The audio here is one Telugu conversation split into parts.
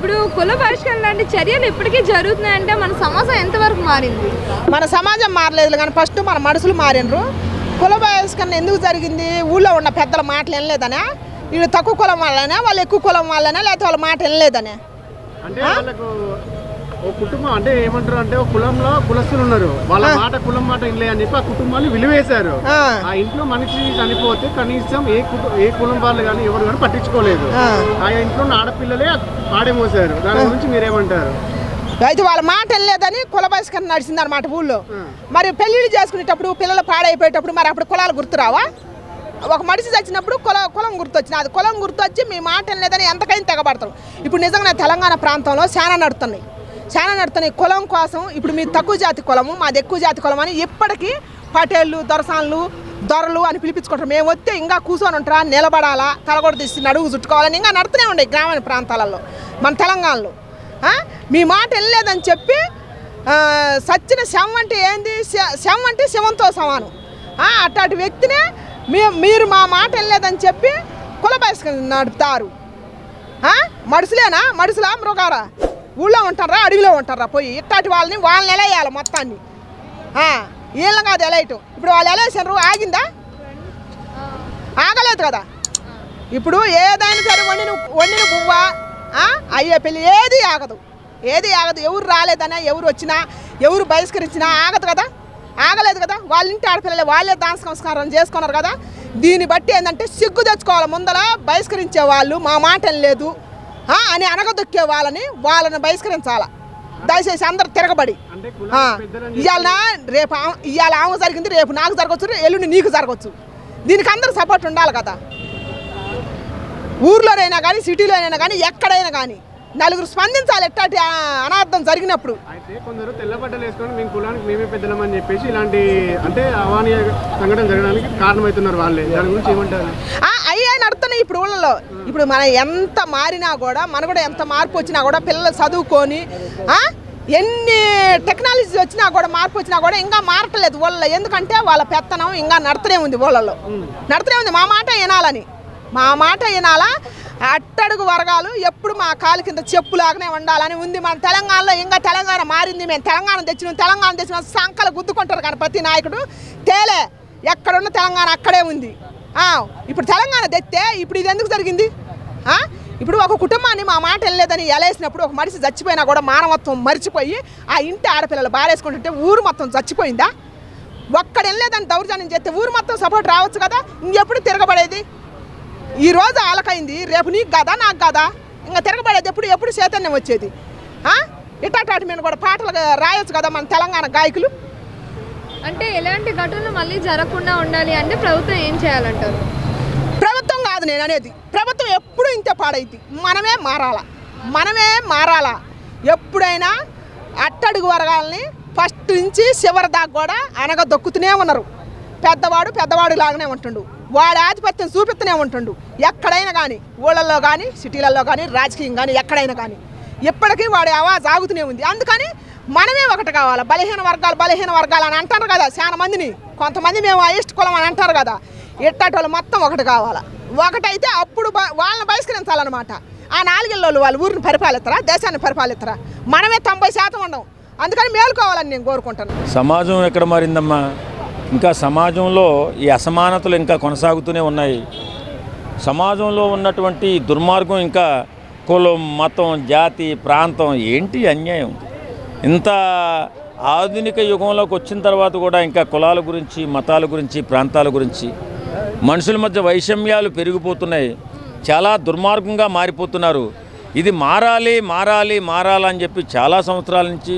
ఇప్పుడు కుల బహిష్కరణ లాంటి చర్యలు ఇప్పటికీ జరుగుతున్నాయంటే మన సమాజం ఎంతవరకు మారింది? మన సమాజం మారలేదు కానీ ఫస్ట్ మన మనుషులు మారినరు. కుల బహిష్కరణ ఎందుకు జరిగింది? ఊళ్ళో ఉన్న పెద్దల మాటలు వినలేదనే, వీళ్ళు తక్కువ కులం వాళ్ళనే, వాళ్ళు ఎక్కువ కులం వాళ్ళనే, లేకపోతే వాళ్ళ మాట వినలేదనే. అంటే వాళ్ళకు ఒక కుటుంబం అంటే ఏమంటారు అంటే ఒక కులంలో కులస్తులు ఉన్నారు, వాళ్ళ మాట కులం మాట వినలే అని చెప్పి ఆ కుటుంబాన్ని విలువేశారు. ఆ ఇంట్లో మనిషి చనిపోతే కనీసం ఏ కులం వాళ్ళు కానీ ఎవరు కానీ పట్టించుకోలేదు. ఆ ఇంట్లో ఉన్న ఆడపిల్లలే పాడే మోసారు. దాని గురించి మీరేమంటారు? అయితే వాళ్ళ మాట వెళ్ళలేదని కుల బహిష్కరణ నడిచింది అనమాట ఊళ్ళో. మరి పెళ్ళిళ్ళు చేసుకునేటప్పుడు పిల్లలు పాడైపోయేటప్పుడు మరి అప్పుడు కులాలు గుర్తురావా? ఒక మనిషి చచ్చినప్పుడు కులం గుర్తొచ్చింది. అది కులం గుర్తొచ్చి మీ మాట వెళ్ళలేదని ఎంతకైనా తెగబడతారు. ఇప్పుడు నిజంగా తెలంగాణ ప్రాంతంలో చాలా నడుతున్నాయి కులం కోసం. ఇప్పుడు మీ తక్కువ జాతి కులము, మాది ఎక్కువ జాతి కులం అని ఇప్పటికీ పటేళ్ళు, దొరసాన్లు, దొరలు అని పిలిపించుకుంటారు. మేము వస్తే ఇంకా కూర్చొని ఉంటారా, నిలబడాలా, తలగొడ తీసి నడుగు చుట్టుకోవాలని ఇంకా నడుతూనే ఉండే గ్రామీణ ప్రాంతాలలో మన తెలంగాణలో. మీ మాట వెళ్ళలేదని చెప్పి సచ్చిన శవం అంటే ఏంది? శవం అంటే శవంతో సమానం. అట్లాంటి వ్యక్తినే మీరు మా మాట వెళ్ళలేదని చెప్పి కుల బహిష్కరణ నడుపుతారు. మనుషులేనా? మనుషులా మృగారా? ఊళ్ళో ఉంటారా, అడవిలో ఉంటారా? పోయి ఇట్లాంటి వాళ్ళని ఎలవేయాలి మొత్తాన్ని. వీళ్ళని కాదు ఎలయటం. ఇప్పుడు వాళ్ళు ఎలేసారు, ఆగిందా? ఆగలేదు కదా. ఇప్పుడు ఏదైనా సరే వండిన పువ్వ అయ్యే పెళ్ళి ఏది ఆగదు. ఎవరు రాలేదనా, ఎవరు వచ్చినా, ఎవరు బహిష్కరించినా ఆగదు కదా, ఆగలేదు కదా. వాళ్ళ ఇంటి ఆడపిల్లలే వాళ్ళే దాన సంస్కారం చేసుకున్నారు కదా. దీన్ని బట్టి ఏంటంటే సిగ్గు తెచ్చుకోవాలి. ముందర బహిష్కరించే వాళ్ళు మా మాట లేదు అని అనగదొక్కే వాళ్ళని బహిష్కరించాలి. దయచేసి అందరు తిరగబడి ఇవాళ ఆమె జరిగింది, రేపు నాకు జరగవచ్చు, ఎల్లుండి నీకు జరగవచ్చు. దీనికి అందరూ సపోర్ట్ ఉండాలి కదా. ఊర్లోనైనా కానీ, సిటీలో అయినా కానీ, ఎక్కడైనా కానీ నలుగురు స్పందించాలి ఎట్లాంటి అనార్థం జరిగినప్పుడు. అయితే కొందరు తెల్లబట్టలు వేసుకొని మేము కులానికి మేమే పెద్దలమని చెప్పేసి ఇలాంటి అంటే అవానీయ సంఘటన జరగడానికి కారణమవుతున్నారు వాళ్ళే. దాని గురించి ఏమంటారు? అయ్యే నడుతున్నాయి ఇప్పుడు ఊళ్ళలో. ఇప్పుడు మనం ఎంత మారినా కూడా, మన కూడా ఎంత మార్పు వచ్చినా కూడా, పిల్లలు చదువుకొని ఎన్ని టెక్నాలజీ వచ్చినా కూడా, మార్పు వచ్చినా కూడా ఇంకా మారట్లేదు ఊళ్ళలో. ఎందుకంటే వాళ్ళ పెత్తనం ఇంకా నడుతూనే ఉంది ఊళ్ళలో, నడుతూనే ఉంది. మా మాట వినాలా. అట్టడుగు వర్గాలు ఎప్పుడు మా కాలు కింద చెప్పులాగానే ఉండాలని ఉంది. మన తెలంగాణలో ఇంకా తెలంగాణ మారింది. మేము తెలంగాణ తెచ్చిన సంకలు గుద్దుకుంటారు కానీ ప్రతి నాయకుడు తేలే. ఎక్కడున్న తెలంగాణ అక్కడే ఉంది. ఇప్పుడు తెలంగాణ తెస్తే ఇప్పుడు ఇది ఎందుకు జరిగింది? ఇప్పుడు ఒక కుటుంబాన్ని మా మాట వెళ్ళలేదని ఎలేసినప్పుడు ఒక మనిషి చచ్చిపోయినా కూడా మానవత్వం మర్చిపోయి ఆ ఇంటి ఆడపిల్లలు బారేసుకుంటుంటే ఊరు మొత్తం చచ్చిపోయిందా? ఒక్కడ వెళ్ళలేదని దౌర్జన్యం చేస్తే ఊరు మొత్తం సపోర్ట్ రావచ్చు కదా. ఇంకెప్పుడు తిరగబడేది? ఈ రోజు ఆలకైంది, రేపు నీకు కాదా నాకు కాదా? ఇంకా తిరగబడేది ఎప్పుడు చైతన్యం వచ్చేది? ఇట్టాటి మీద కూడా పాటలు రాయొచ్చు కదా మన తెలంగాణ గాయకులు. అంటే ఎలాంటి ఘటనలు మళ్ళీ జరగకుండా ఉండాలి అంటే ప్రభుత్వం ఏం చేయాలంటారు? ప్రభుత్వం కాదు నేను అనేది, ప్రభుత్వం ఎప్పుడు ఇంతే పాడైంది. మనమే మారాలా. ఎప్పుడైనా అట్టడుగు వర్గాలని ఫస్ట్ నుంచి చివరి దాకా కూడా అనగదొక్కుతూనే ఉన్నారు. పెద్దవాడు లాగానే ఉంటుండు, వాడి ఆధిపత్యం చూపిస్తూనే ఉంటుండు. ఎక్కడైనా కానీ, ఊళ్ళల్లో కానీ, సిటీలలో కానీ, రాజకీయం కానీ, ఎక్కడైనా కానీ ఇప్పటికీ వాడి ఆవాజ్ ఆగుతూనే ఉంది. అందుకని మనమే ఒకటి కావాలి. బలహీన వర్గాలు అని అంటారు కదా చాలా మందిని. కొంతమంది మేము అయిష్ట కులం అని అంటారు కదా. ఇట్టటి వాళ్ళు మొత్తం ఒకటి కావాలి. ఒకటైతే అప్పుడు వాళ్ళని బహిష్కరించాలన్నమాట. ఆ 4 ఏళ్ళ వాళ్ళు ఊరిని పరిపాలిస్తారా, దేశాన్ని పరిపాలిస్తారా? మనమే 90% ఉండం. అందుకని మేలుకోవాలని నేను కోరుకుంటాను. సమాజం ఎక్కడ మారిందమ్మా? ఇంకా సమాజంలో ఈ అసమానతలు ఇంకా కొనసాగుతూనే ఉన్నాయి. సమాజంలో ఉన్నటువంటి దుర్మార్గం ఇంకా కులం, మతం, జాతి, ప్రాంతం ఏంటి అన్యాయం. ఇంత ఆధునిక యుగంలోకి వచ్చిన తర్వాత కూడా ఇంకా కులాల గురించి, మతాల గురించి, ప్రాంతాల గురించి మనుషుల మధ్య వైషమ్యాలు పెరిగిపోతున్నాయి. చాలా దుర్మార్గంగా మారిపోతున్నారు. ఇది మారాలని చెప్పి చాలా సంవత్సరాల నుంచి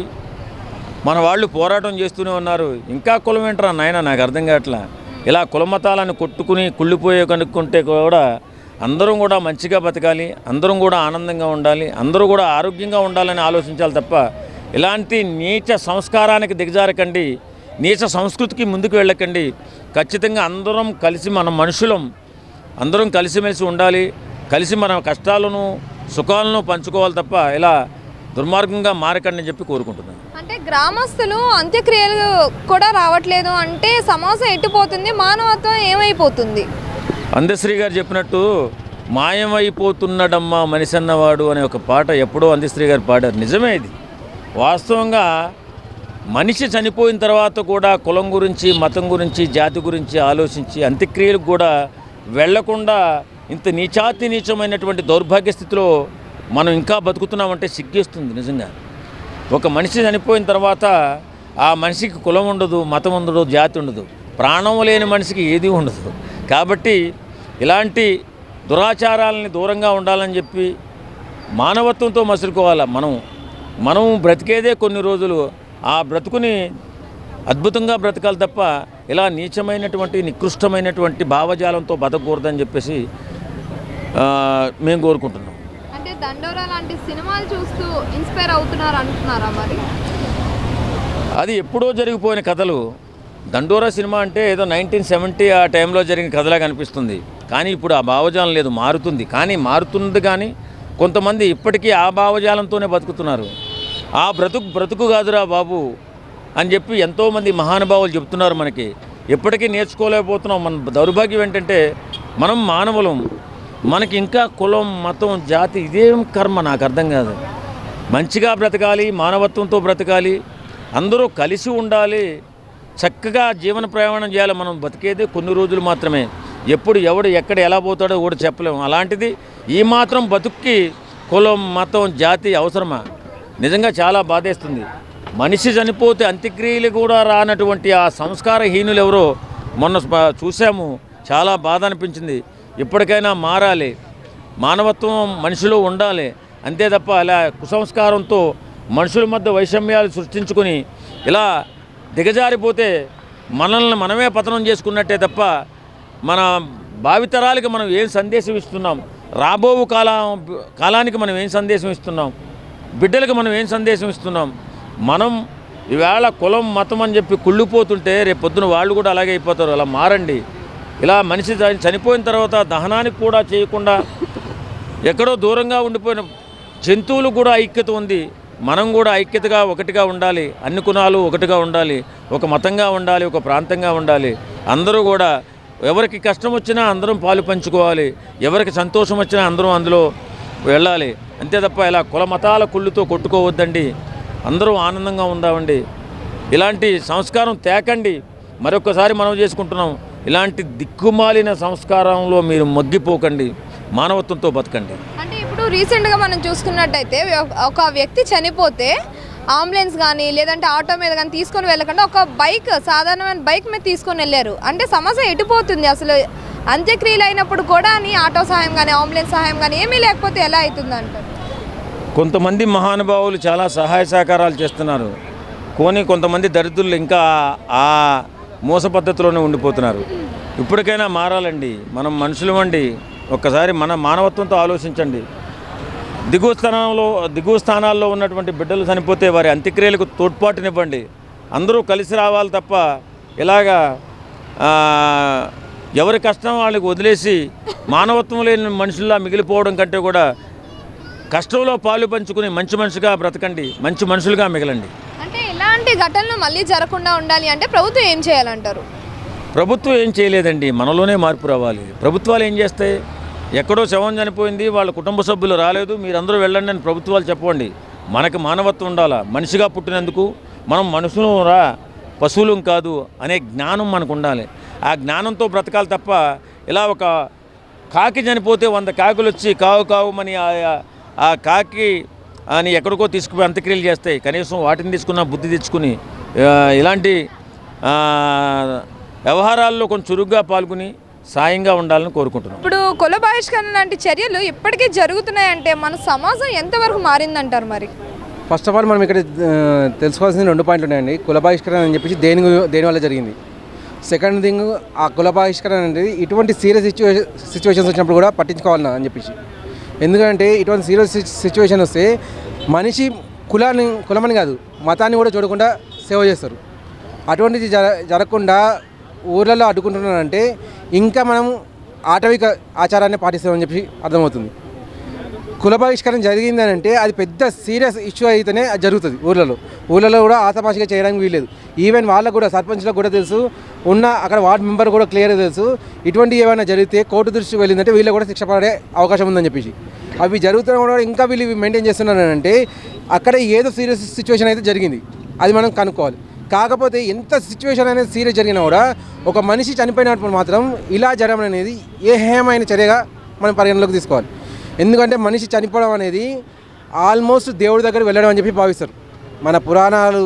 మన వాళ్ళు పోరాటం చేస్తూనే ఉన్నారు. ఇంకా కులం ఏంట్రా నాయన, నాకు అర్థం కావట్లా. ఇలా కులమతాలను కొట్టుకుని కుళ్ళిపోయే కనుక్కుంటే కూడా అందరం కూడా మంచిగా బతకాలి, అందరం కూడా ఆనందంగా ఉండాలి, అందరూ కూడా ఆరోగ్యంగా ఉండాలని ఆలోచించాలి తప్ప ఇలాంటి నీచ సంస్కారానికి దిగజారకండి, నీచ సంస్కృతికి ముందుకు వెళ్ళకండి. ఖచ్చితంగా అందరం కలిసి, మన మనుషులం అందరం కలిసిమెలిసి ఉండాలి, కలిసి మన కష్టాలను సుఖాలను పంచుకోవాలి తప్ప ఇలా దుర్మార్గంగా మారకండి అని చెప్పి కోరుకుంటున్నాను. అంటే గ్రామస్తులు అంత్యక్రియలు కూడా రావట్లేదు అంటే సమాజం ఎట్టిపోతుంది, మానవత్వం ఏమైపోతుంది? అందశ్రీ గారు చెప్పినట్టు మాయమైపోతున్నడమ్మా మనిషి అన్నవాడు అనే ఒక పాట ఎప్పుడో అందశ్రీ గారు పాడారు. నిజమే ఇది. వాస్తవంగా మనిషి చనిపోయిన తర్వాత కూడా కులం గురించి, మతం గురించి, జాతి గురించి ఆలోచించి అంత్యక్రియలకు కూడా వెళ్లకుండా ఇంత నీచాతి నీచమైనటువంటి దౌర్భాగ్య స్థితిలో మనం ఇంకా బతుకుతున్నామంటే సిగ్గేస్తుంది నిజంగా. ఒక మనిషి చనిపోయిన తర్వాత ఆ మనిషికి కులం ఉండదు, మతం ఉండదు, జాతి ఉండదు. ప్రాణం లేని మనిషికి ఏది ఉండదు. కాబట్టి ఇలాంటి దురాచారాలని దూరంగా ఉండాలని చెప్పి మానవత్వంతో మసులుకోవాలి. మనం బ్రతికేదే కొన్ని రోజులు. ఆ బ్రతుకుని అద్భుతంగా బ్రతకాలి తప్ప ఇలా నీచమైనటువంటి నికృష్టమైనటువంటి భావజాలంతో బతకూడదని చెప్పేసి మేము కోరుకుంటున్నాం. అంటే దండోరా లాంటి సినిమాలు చూస్తూ ఇన్స్పైర్ అవుతున్నారు అంటున్నారా మరి? అది ఎప్పుడో జరిగిపోయిన కథలు. దండోరా సినిమా అంటే ఏదో 1970 ఆ టైంలో జరిగిన కథలా కనిపిస్తుంది. కానీ ఇప్పుడు ఆ భావజాలం లేదు, మారుతుంది. కానీ మారుతుంది కానీ కొంతమంది ఇప్పటికీ ఆ భావజాలంతోనే బతుకుతున్నారు. ఆ బ్రతుకు కాదురా బాబు అని చెప్పి ఎంతోమంది మహానుభావులు చెప్తున్నారు. మనకి ఎప్పటికీ నేర్చుకోలేకపోతున్నాం. మన దౌర్భాగ్యం ఏంటంటే మనం మానవులం, మనకి ఇంకా కులం, మతం, జాతి ఇదేం కర్మ నాకు అర్థం కాదు. మంచిగా బ్రతకాలి, మానవత్వంతో బ్రతకాలి, అందరూ కలిసి ఉండాలి, చక్కగా జీవన ప్రయాణం చేయాలి. మనం బతికేదే కొన్ని రోజులు మాత్రమే. ఎప్పుడు ఎవడు ఎక్కడ ఎలా పోతాడో కూడా చెప్పలేము. అలాంటిది ఈ మాత్రం బతుక్కి కులం, మతం, జాతి అవసరమా? నిజంగా చాలా బాధేస్తుంది. మనిషి చనిపోతే అంత్యక్రియలు కూడా రానటువంటి ఆ సంస్కారహీనులు ఎవరో మొన్న చూసాము. చాలా బాధ అనిపించింది. ఇప్పటికైనా మారాలి, మానవత్వం మనిషిలో ఉండాలి. అంతే తప్ప ఇలా కుసంస్కారంతో మనుషుల మధ్య వైషమ్యాలు సృష్టించుకొని ఇలా దిగజారిపోతే మనల్ని మనమే పతనం చేసుకున్నట్టే తప్ప మన భావితరాలకి మనం ఏం సందేశం ఇస్తున్నాం, రాబో కాలానికి మనం ఏం సందేశం ఇస్తున్నాం, బిడ్డలకు మనం ఏం సందేశం ఇస్తున్నాం. మనం ఈవేళ కులం, మతం అని చెప్పి కుళ్ళిపోతుంటే రేపు పొద్దున వాళ్ళు కూడా అలాగే అయిపోతారు. అలా మారండి. ఇలా మనిషి చనిపోయిన తర్వాత దహనానికి కూడా చేయకుండా ఎక్కడో దూరంగా ఉండిపోయిన జంతువులు కూడా ఐక్యత ఉంది. మనం కూడా ఐక్యతగా ఒకటిగా ఉండాలి. అన్ని కులాలు ఒకటిగా ఉండాలి, ఒక మతంగా ఉండాలి, ఒక ప్రాంతంగా ఉండాలి. అందరూ కూడా ఎవరికి కష్టం వచ్చినా అందరం పాలు పంచుకోవాలి, ఎవరికి సంతోషం వచ్చినా అందరం అందులో వెళ్ళాలి. అంతే తప్ప ఇలా కుల మతాల కుళ్ళుతో కొట్టుకోవద్దండి. అందరూ ఆనందంగా ఉందామండి. ఇలాంటి సంస్కారం తేకండి. మరొకసారి మనం చేసుకుంటున్నాం. ఇలాంటి దిక్కుమాలిన సంస్కారంలో మీరు మగ్గిపోకండి, మానవత్వంతో బతకండి. అంటే ఇప్పుడు రీసెంట్గా మనం చూసుకున్నట్టయితే ఒక వ్యక్తి చనిపోతే అంబులెన్స్ కానీ లేదంటే ఆటో మీద కానీ తీసుకొని వెళ్ళకుండా ఒక బైక్, సాధారణమైన బైక్ మీద తీసుకొని వెళ్ళారు. అంటే సమస్య ఎటుపోతుంది అసలు? అంత్యక్రియలు అయినప్పుడు కూడా ఆటో సహాయం కానీ అంబులెన్స్ సహాయం కానీ ఏమీ లేకపోతే ఎలా అవుతుంది అంటారు? కొంతమంది మహానుభావులు చాలా సహాయ సహకారాలు చేస్తున్నారు. కొంతమంది దరిద్రులు ఇంకా ఆ మోస పద్ధతిలోనే ఉండిపోతున్నారు. ఇప్పటికైనా మారాలండి. మనం మనుషులమండి. ఒక్కసారి మన మానవత్వంతో ఆలోచించండి. దిగువ స్థానాల్లో ఉన్నటువంటి బిడ్డలు చనిపోతే వారి అంత్యక్రియలకు తోడ్పాటునివ్వండి. అందరూ కలిసి రావాలి తప్ప ఇలాగా ఎవరి కష్టం వాళ్ళకి వదిలేసి మానవత్వం లేని మనుషుల్లా మిగిలిపోవడం కంటే కూడా కష్టంలో పాలు పంచుకుని మంచి మనిషిగా బ్రతకండి, మంచి మనుషులుగా మిగలండి. అంటే ఇలాంటి ఘటనలు మళ్ళీ జరగకుండా ఉండాలి అంటే ప్రభుత్వం ఏం చేయాలంటారు? ప్రభుత్వం ఏం చేయలేదండి, మనలోనే మార్పు రావాలి. ప్రభుత్వాలు ఏం చేస్తాయి? ఎక్కడో శవం చనిపోయింది, వాళ్ళ కుటుంబ సభ్యులు రాలేదు, మీరందరూ వెళ్ళండి అని ప్రభుత్వాలు చెప్పండి. మనకి మానవత్వం ఉండాలా. మనిషిగా పుట్టినందుకు మనం మనుషులు రా, పశువులం కాదు అనే జ్ఞానం మనకు ఉండాలి. ఆ జ్ఞానంతో బ్రతకాలి తప్ప ఇలా ఒక కాకి చనిపోతే 100 కాకులు వచ్చి కావుమని ఆ కాకి అని ఎక్కడికో తీసుకుపోయి అంత్యక్రియలు చేస్తాయి. కనీసం వాటిని తీసుకున్న బుద్ధి తెచ్చుకుని ఇలాంటి వ్యవహారాల్లో కొంచెం చురుగ్గా పాల్గొని సాయంగా ఉండాలని కోరుకుంటున్నాం. ఇప్పుడు కుల బహిష్కరణ లాంటి చర్యలు ఇప్పటికీ జరుగుతున్నాయంటే మన సమాజం ఎంతవరకు మారిందంటారు మరి? ఫస్ట్ ఆఫ్ ఆల్ మనం ఇక్కడ తెలుసుకోవాల్సిన 2 పాయింట్లు ఉన్నాయండి. కుల బహిష్కరణ అని చెప్పేసి దేని వల్ల జరిగింది. సెకండ్ థింగ్, ఆ కుల బహిష్కరణ అనేది ఇటువంటి సీరియస్ సిచ్యువేషన్స్ వచ్చినప్పుడు కూడా పట్టించుకోవాలన్నా అని చెప్పేసి. ఎందుకంటే ఇటువంటి సీరియస్ సిచ్యువేషన్ వస్తే మనిషి కులమని కాదు మతాన్ని కూడా చూడకుండా సేవ చేస్తారు. అటువంటిది జరగకుండా ఊర్లలో అడ్డుకుంటున్నారంటే ఇంకా మనం ఆటవిక ఆచారాన్ని పాటిస్తామని చెప్పి అర్థమవుతుంది. కుల బహిష్కరణ జరిగిందని అంటే అది పెద్ద సీరియస్ ఇష్యూ అయితేనే అది జరుగుతుంది ఊళ్ళలో కూడా ఆతమాషిగా చేయడానికి వీల్లేదు. ఈవెన్ వాళ్ళకు కూడా సర్పంచ్లకు కూడా తెలుసు, ఉన్న అక్కడ వార్డు మెంబర్ కూడా క్లియర్గా తెలుసు. ఇటువంటి ఏమైనా జరిగితే కోర్టు దృష్టికి వెళ్ళిందంటే వీళ్ళు కూడా శిక్ష పడే అవకాశం ఉందని చెప్పేసి అవి జరుగుతున్నా కూడా ఇంకా వీళ్ళు మెయింటైన్ చేస్తున్నారంటే అక్కడ ఏదో సీరియస్ సిచ్యువేషన్ అయితే జరిగింది, అది మనం కనుక్కోవాలి. కాకపోతే ఎంత సిచ్యువేషన్ అనేది సీరియస్ జరిగినా కూడా ఒక మనిషి చనిపోయినప్పుడు మాత్రం ఇలా జరగడం అనేది ఏహేమైన చర్యగా మనం పరిగణలోకి తీసుకోవాలి. ఎందుకంటే మనిషి చనిపోవడం అనేది ఆల్మోస్ట్ దేవుడి దగ్గర వెళ్ళడం అని చెప్పి భావిస్తారు. మన పురాణాలు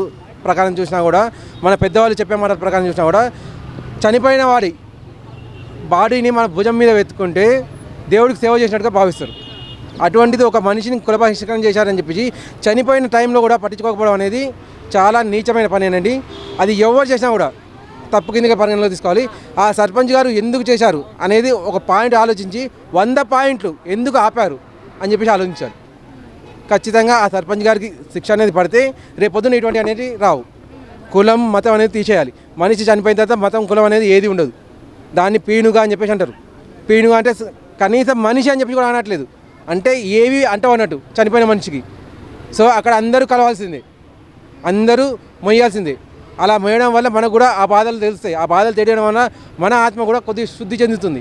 ప్రకారం చూసినా కూడా, మన పెద్దవాళ్ళు చెప్పే మాటల ప్రకారం చూసినా కూడా చనిపోయిన వాడి బాడీని మన భుజం మీద వెతుకుంటే దేవుడికి సేవ చేసినట్టుగా భావిస్తారు. అటువంటిది ఒక మనిషిని కుల బహిష్కరణ చేశారని చెప్పి చనిపోయిన టైంలో కూడా పట్టించుకోకపోవడం అనేది చాలా నీచమైన పనేనండి. అది ఎవరు చేసినా కూడా తప్పు కిందగా పరిగణలో తీసుకోవాలి. ఆ సర్పంచ్ గారు ఎందుకు చేశారు అనేది ఒక పాయింట్ ఆలోచించి 100 పాయింట్లు ఎందుకు ఆపారు అని చెప్పేసి ఆలోచించాలి. ఖచ్చితంగా ఆ సర్పంచ్ గారికి శిక్ష అనేది పడితే రేపొద్దున ఇటువంటి అనేది రావు. కులం మతం అనేది తీసేయాలి. మనిషి చనిపోయిన తర్వాత మతం కులం అనేది ఏది ఉండదు. దాన్ని పీనుగా అని చెప్పేసి అంటారు. పీనుగా అంటే కనీసం మనిషి అని చెప్పి కూడా అనట్లేదు, అంటే ఏవి అంటావు అన్నట్టు చనిపోయిన మనిషికి. సో అక్కడ అందరూ కలవాల్సిందే, అందరూ మొయ్యాల్సిందే. అలా మోయడం వల్ల మనకు కూడా ఆ బాధలు తెలుస్తాయి. ఆ బాధలు తెలియడం వల్ల మన ఆత్మ కూడా కొద్దిగా శుద్ధి చెందుతుంది.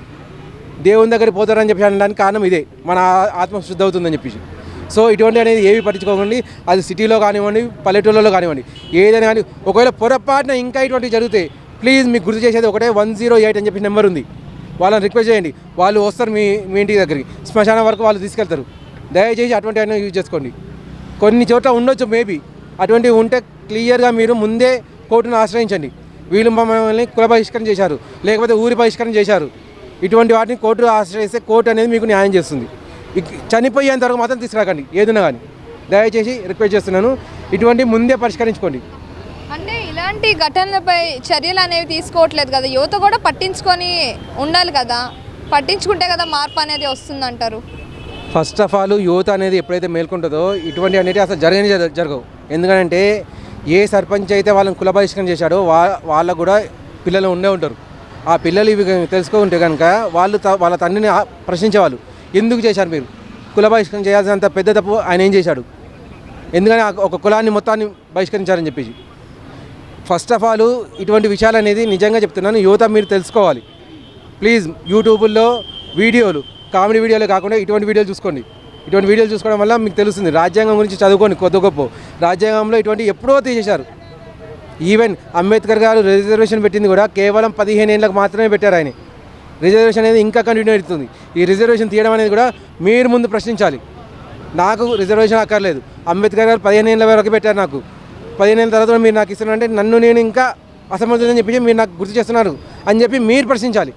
దేవుని దగ్గరికి పోతారని చెప్పి అనడానికి కారణం ఇదే, మన ఆత్మ శుద్ధి అవుతుందని చెప్పేసి. సో ఇటువంటి అనేది ఏవి పట్టించుకోకండి. అది సిటీలో కానివ్వండి, పల్లెటూళ్ళలో కానివ్వండి, ఏదైనా కానీ ఒకవేళ పొరపాటున ఇంకా ఇటువంటి జరిగితే ప్లీజ్ మీకు గుర్తు చేసేది ఒకటే 108 అని చెప్పి నెంబర్ ఉంది. వాళ్ళని రిక్వెస్ట్ చేయండి, వాళ్ళు వస్తారు మీ ఇంటి దగ్గరికి, శ్మశానం వరకు వాళ్ళు తీసుకెళ్తారు. దయచేసి అటువంటి అయినా యూజ్ చేసుకోండి. కొన్ని చోట్ల ఉండొచ్చు మేబీ, అటువంటివి ఉంటే క్లియర్గా మీరు ముందే కోర్టును ఆశ్రయించండి. వీళ్ళు మమ్మల్ని కుల బహిష్కరణ చేశారు, లేకపోతే ఊరి బహిష్కరణ చేశారు, ఇటువంటి వాటిని కోర్టు ఆశ్రయిస్తే కోర్టు అనేది మీకు న్యాయం చేస్తుంది. చనిపోయేంత వరకు మాత్రం తీసుకురాకండి ఏదైనా కానీ, దయచేసి రిక్వెస్ట్ చేస్తున్నాను. ఇటువంటి ముందే పరిష్కరించుకోండి. అంటే ఇలాంటి ఘటనలపై చర్యలు అనేవి తీసుకోవట్లేదు కదా, యువత కూడా పట్టించుకొని ఉండాలి కదా, పట్టించుకుంటే కదా మార్పు అనేది వస్తుందంటారు. ఫస్ట్ ఆఫ్ ఆల్ యువత అనేది ఎప్పుడైతే మేల్కొంటుందో ఇటువంటి అనేది అసలు జరగవు. ఎందుకంటే ఏ సర్పంచ్ అయితే వాళ్ళని కుల బహిష్కరణ చేశాడో వాళ్ళకు కూడా పిల్లలు ఉండే ఉంటారు. ఆ పిల్లలు ఇవి తెలుసుకుంటే కనుక వాళ్ళ తండ్రిని ప్రశ్నించేవాళ్ళు, ఎందుకు చేశారు మీరు, కుల బహిష్కరణ చేయాల్సినంత పెద్ద తప్పు ఆయన ఏం చేశాడు, ఎందుకని ఒక కులాన్ని మొత్తాన్ని బహిష్కరించారని చెప్పేసి. ఫస్ట్ ఆఫ్ ఆల్ ఇటువంటి విషయాలు అనేది నిజంగా చెప్తున్నాను, యువత మీరు తెలుసుకోవాలి. ప్లీజ్ యూట్యూబ్లో వీడియోలు, కామెడీ వీడియోలు కాకుండా ఇటువంటి వీడియోలు చూసుకోండి. ఇటువంటి వీడియోలు చూసుకోవడం వల్ల మీకు తెలుస్తుంది. రాజ్యాంగం గురించి చదువుకోండి కొద్ది గొప్ప. రాజ్యాంగంలో ఇటువంటి ఎప్పుడో తీసేశారు. ఈవెన్ అంబేద్కర్ గారు రిజర్వేషన్ పెట్టింది కూడా కేవలం 15 ఏళ్ళకు మాత్రమే పెట్టారు. ఆయన రిజర్వేషన్ అనేది ఇంకా కంటిన్యూ అవుతుంది. ఈ రిజర్వేషన్ తీయడం అనేది కూడా మీరు ముందు ప్రశ్నించాలి. నాకు రిజర్వేషన్ అక్కర్లేదు, అంబేద్కర్ గారు 15 ఏళ్ళ వరకు పెట్టారు, నాకు 15 ఏళ్ళ తర్వాత మీరు నాకు ఇస్తున్నారంటే నన్ను నేను ఇంకా అసమర్థులని చెప్పి మీరు నాకు గుర్తు చేస్తున్నారు అని చెప్పి మీరు ప్రశ్నించాలి.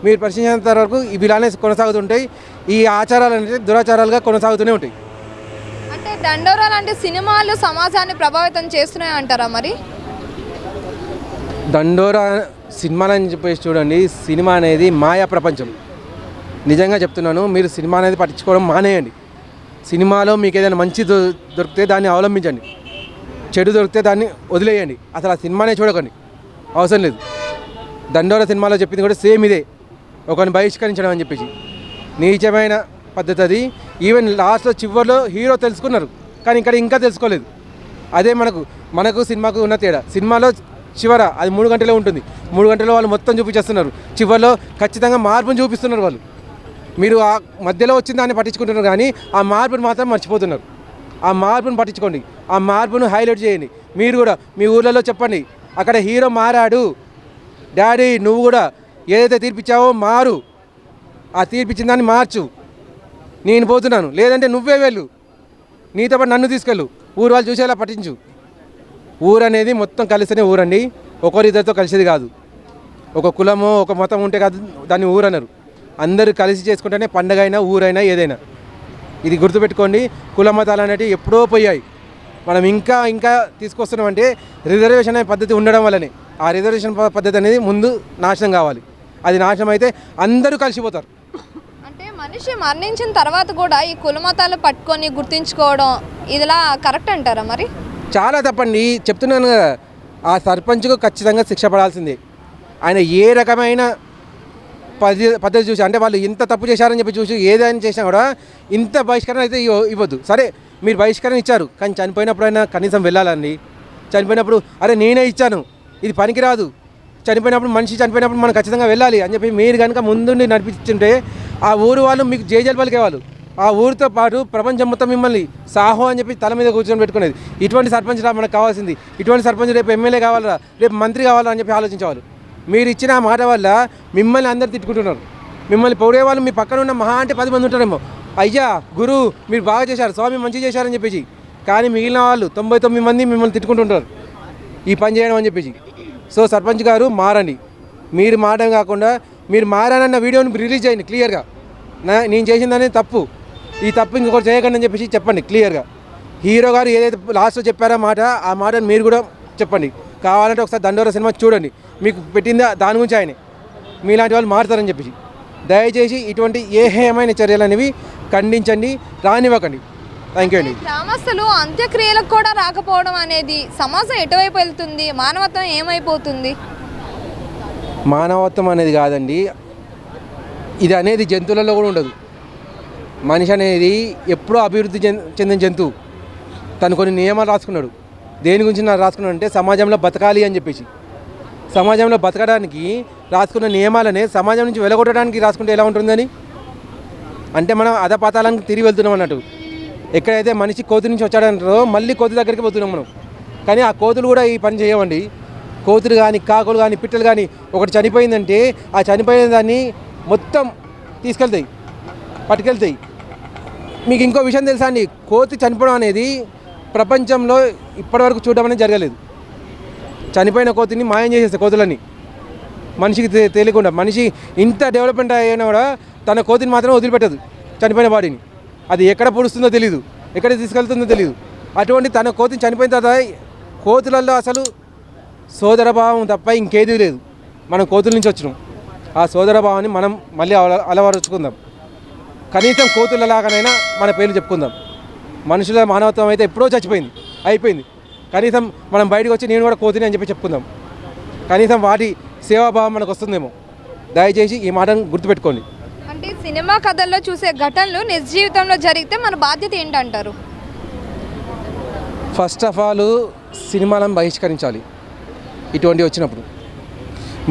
మీరు ప్రశ్నించేంత వరకు ఇవి ఇలానే కొనసాగుతుంటాయి. ఈ ఆచారాలు అనేది దురాచారాలుగా కొనసాగుతూనే ఉంటాయి. అంటే దండోరా లాంటి సినిమాలు సమాజాన్ని ప్రభావితం చేస్తున్నాయి అంటారా మరి? దండోరా సినిమాలని చెప్పేసి చూడండి, సినిమా అనేది మాయా ప్రపంచం. నిజంగా చెప్తున్నాను, మీరు సినిమా అనేది పట్టించుకోవడం మానేయండి. సినిమాలో మీకు ఏదైనా మంచి దొరికితే దాన్ని అవలంబించండి, చెడు దొరికితే దాన్ని వదిలేయండి. అసలు ఆ సినిమానే చూడకండి, అవసరం లేదు. దండోరా సినిమాలో చెప్పింది కూడా సేమ్ ఇదే, ఒకరిని బహిష్కరించడం అని చెప్పేసి. నీచమైన పద్ధతి అది. ఈవెన్ లాస్ట్లో చివరిలో హీరో తెలుసుకున్నారు, కానీ ఇక్కడ ఇంకా తెలుసుకోలేదు. అదే మనకు సినిమాకు ఉన్న తేడా. సినిమాలో చివర అది 3 గంటలే ఉంటుంది, 3 గంటల్లో వాళ్ళు మొత్తం చూపించేస్తున్నారు. చివరిలో ఖచ్చితంగా మార్పును చూపిస్తున్నారు వాళ్ళు. మీరు ఆ మధ్యలో వచ్చిన దాన్ని పట్టించుకుంటున్నారు, కానీ ఆ మార్పును మాత్రం మర్చిపోతున్నారు. ఆ మార్పును పట్టించుకోండి, ఆ మార్పును హైలైట్ చేయండి. మీరు కూడా మీ ఊళ్ళలో చెప్పండి, అక్కడ హీరో మారాడు డాడీ, నువ్వు కూడా ఏదైతే తీర్పిచ్చావో మారు, ఆ తీర్పిచ్చిన దాన్ని మార్చు, నేను పోతున్నాను, లేదంటే నువ్వే వెళ్ళు, నీతో పాటు నన్ను తీసుకెళ్ళు, ఊరు వాళ్ళు చూసేలా పట్టించు. ఊరు అనేది మొత్తం కలిస్తేనే ఊరండి, ఒకరిద్దరితో కలిసేది కాదు. ఒక కులమో ఒక మతం ఉంటే కాదు దాన్ని ఊరు అన్నారు. అందరూ కలిసి చేసుకుంటేనే పండగ అయినా ఊరైనా ఏదైనా. ఇది గుర్తుపెట్టుకోండి. కుల మతాలు అనేవి ఎప్పుడో పోయాయి, మనం ఇంకా తీసుకొస్తున్నామంటే రిజర్వేషన్ అనే పద్ధతి ఉండడం వల్లనే. ఆ రిజర్వేషన్ పద్ధతి అనేది ముందు నాశనం కావాలి. అది నాశనం అయితే అందరూ కలిసిపోతారు. అంటే మనిషి మరణించిన తర్వాత కూడా ఈ కుల మతాలు పట్టుకొని గుర్తించుకోవడం ఇదిలా కరెక్ట్ అంటారా మరి? చాలా తప్పండి, చెప్తున్నాను కదా. ఆ సర్పంచ్కు ఖచ్చితంగా శిక్ష పడాల్సిందే. ఆయన ఏ రకమైన పద్ధతి చూసి అంటే వాళ్ళు ఇంత తప్పు చేశారని చెప్పి చూసి ఏదైనా చేసినా కూడా ఇంత బహిష్కరణ అయితే ఇవ్వద్దు. సరే మీరు బహిష్కరణ ఇచ్చారు, కానీ చనిపోయినప్పుడైనా కనీసం వెళ్ళాలండి. చనిపోయినప్పుడు అరే నేనే ఇచ్చాను, ఇది పనికిరాదు, చనిపోయినప్పుడు మనిషి చనిపోయినప్పుడు మనం ఖచ్చితంగా వెళ్ళాలి అని చెప్పి మీరు కనుక ముందుండి నడిపించుంటే ఆ ఊరు వాళ్ళు మీకు జేజేలు పలికేవాళ్ళు. ఆ ఊరితో పాటు ప్రపంచం మొత్తం మిమ్మల్ని సాహో అని చెప్పి తల మీద కూర్చొని పెట్టుకునేది. ఇటువంటి సర్పంచ్ రా మనకు కావాల్సింది, ఇటువంటి సర్పంచ్ రేపు ఎమ్మెల్యే కావాలరా, రేపు మంత్రి కావాలా అని చెప్పి ఆలోచించేవాళ్ళు. మీరు ఇచ్చిన ఆ మాట వల్ల మిమ్మల్ని అందరు తిట్టుకుంటున్నారు. మిమ్మల్ని పొగిడేవాళ్ళు మీ పక్కన ఉన్న మహా అంటే 10 మంది ఉంటారేమో, అయ్యా గురు మీరు బాగా చేశారు, స్వామి మంచి చేశారని చెప్పేసి. కానీ మిగిలిన వాళ్ళు 99 మంది మిమ్మల్ని తిట్టుకుంటుంటారు ఈ పని చేయడం అని చెప్పేసి. సో సర్పంచ్ గారు మారండి. మీరు మారడం కాకుండా మీరు మారానన్న వీడియోని రిలీజ్ చేయండి క్లియర్గా. నేను చేసిందనే తప్పు, ఈ తప్పు ఇంకొకటి చేయకండి అని చెప్పేసి చెప్పండి క్లియర్గా. హీరో గారు ఏదైతే లాస్ట్లో చెప్పారో మాట, ఆ మాటను మీరు కూడా చెప్పండి. కావాలంటే ఒకసారి దండోర సినిమా చూడండి, మీకు పెట్టిందా దాని గురించి ఆయనే. మీలాంటి వాళ్ళు మారుతారని చెప్పేసి దయచేసి ఇటువంటి ఏహేయమైన చర్యలు అనేవి ఖండించండి, రానివ్వకండి. థ్యాంక్ యూ అండి. గ్రామస్తులు అంత్యక్రియలకు కూడా రాకపోవడం అనేది సమాజం ఎటువైపు వెళ్తుంది, మానవత్వం ఏమైపోతుంది? మానవత్వం అనేది కాదండి, ఇది అనేది జంతువులలో కూడా ఉండదు. మనిషి అనేది ఎప్పుడూ అభివృద్ధి చెందిన జంతువు. తను కొన్ని నియమాలు రాసుకున్నాడు. దేని గురించి నాకు రాసుకున్నాడు అంటే సమాజంలో బతకాలి అని చెప్పేసి. సమాజంలో బతకడానికి రాసుకున్న నియమాలనే సమాజం నుంచి వెలగొట్టడానికి రాసుకుంటే ఎలా ఉంటుందని అంటే మనం అధపాతాలకు తిరిగి వెళ్తున్నాం అన్నట్టు. ఎక్కడైతే మనిషి కోతి నుంచి వచ్చాడంటారో మళ్ళీ కోతి దగ్గరికి పోతున్నాం మనం. కానీ ఆ కోతులు కూడా ఈ పని చేయవండి. కోతులు కానీ కాకులు కానీ పిట్టలు కానీ ఒకటి చనిపోయిందంటే ఆ చనిపోయిన దాన్ని మొత్తం తీసుకెళ్తాయి, పట్టుకెళ్తాయి. మీకు ఇంకో విషయం తెలుసా అండి, కోతి చనిపోవడం అనేది ప్రపంచంలో ఇప్పటివరకు చూడడం అనేది జరగలేదు. చనిపోయిన కోతిని మాయం చేసేస్తాయి కోతులని, మనిషికి తెలియకుండా. మనిషి ఇంత డెవలప్మెంట్ అయినా కూడా తన కోతిని మాత్రం వదిలిపెట్టదు, చనిపోయిన బాడీని. అది ఎక్కడ పొడుస్తుందో తెలియదు, ఎక్కడ తీసుకెళ్తుందో తెలియదు. అటువంటి తన కోతిని చనిపోయిన తర్వాత కోతులలో అసలు సోదరభావం తప్ప ఇంకేదీ లేదు. మనం కోతుల నుంచి వచ్చినాం, ఆ సోదరభావాన్ని మనం మళ్ళీ అలవరుచుకుందాం. కనీసం కోతులలాగానైనా మన పేర్లు చెప్పుకుందాం. మనుషుల మానవత్వం అయితే ఎప్పుడో చచ్చిపోయింది, అయిపోయింది. కనీసం మనం బయటకు వచ్చి నేను కూడా కోతిని అని చెప్పి చెప్పుకుందాం. కనీసం వాటి సేవాభావం మనకు వస్తుందేమో. దయచేసి ఈ మాటను గుర్తుపెట్టుకోండి. అంటే సినిమా కథల్లో చూసే ఘటనలు నిజ జీవితంలో జరిగితే మన బాధ్యత ఏంటంటారు? ఫస్ట్ ఆఫ్ ఆల్ సినిమాలను బహిష్కరించాలి. ఇటువంటివి వచ్చినప్పుడు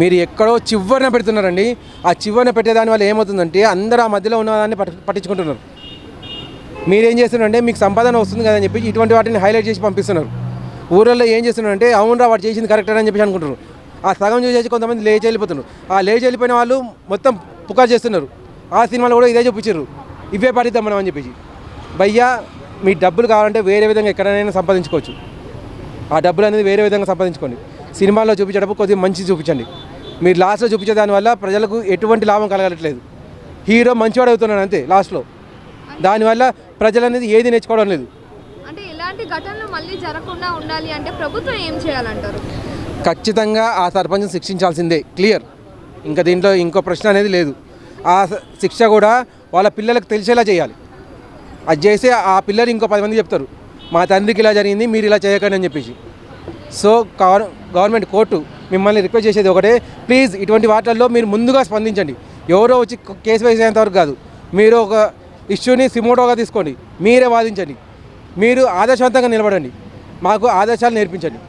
మీరు ఎక్కడో చివరన పెడుతున్నారండి. ఆ చివరన పెట్టేదాని వల్ల ఏమవుతుందంటే అందరూ ఆ మధ్యలో ఉన్నదాన్ని పట్టించుకుంటున్నారు. మీరేం చేస్తున్నారంటే మీకు సంపాదన వస్తుంది కదని చెప్పి ఇటువంటి వాటిని హైలైట్ చేసి పంపిస్తున్నారు. ఊళ్ళల్లో ఏం చేస్తున్నారంటే అవునరా వాడు చేసింది కరెక్ట్ అని చెప్పేసి అనుకుంటున్నారు. ఆ సగం చూసేసి కొంతమంది లేచి వెళ్ళిపోతున్నారు. ఆ లేచి వెళ్ళిపోయిన వాళ్ళు మొత్తం పుకారు చేస్తున్నారు. ఆ సినిమాలో కూడా ఇదే చూపించారు, ఇవే పాటిద్దాం మనం అని చెప్పేసి. భయ్యా మీ డబ్బులు కావాలంటే వేరే విధంగా ఎక్కడైనా సంపాదించుకోవచ్చు. ఆ డబ్బులు అనేది వేరే విధంగా సంపాదించుకోండి. సినిమాల్లో చూపించేటప్పుడు కొద్దిగా మంచి చూపించండి. మీరు లాస్ట్లో చూపించే దానివల్ల ప్రజలకు ఎటువంటి లాభం కలగట్లేదు. హీరో మంచివాడు అవుతున్నాడు అంతే లాస్ట్లో. దానివల్ల ప్రజలు అనేది ఏది నేర్చుకోవడం లేదు. అంటే ఇలాంటి ఘటనలు మళ్ళీ జరగకుండా ఉండాలి అంటే ప్రభుత్వం ఏం చేయాలంటారు? ఖచ్చితంగా ఆ సర్పంచ్ని శిక్షించాల్సిందే, క్లియర్. ఇంకా దీంట్లో ఇంకో ప్రశ్న అనేది లేదు. ఆ శిక్ష కూడా వాళ్ళ పిల్లలకు తెలిసేలా చేయాలి. అది చేస్తే ఆ పిల్లలు ఇంకో 10 మంది చెప్తారు మా తండ్రికి ఇలా జరిగింది, మీరు ఇలా చేయకండి అని చెప్పేసి. సో గవర్నమెంట్ కోర్టు మిమ్మల్ని రిక్వెస్ట్ చేసేది ఒకటే, ప్లీజ్ ఇటువంటి వాటిల్లో మీరు ముందుగా స్పందించండి. ఎవరో వచ్చి కేసు వేసేంతవరకు కాదు. మీరు ఒక ఇష్యూని సిమోటోగా తీసుకోండి, మీరే వాదించండి. మీరు ఆదర్శవంతంగా నిలబడండి, మాకు ఆదర్శాలు నేర్పించండి.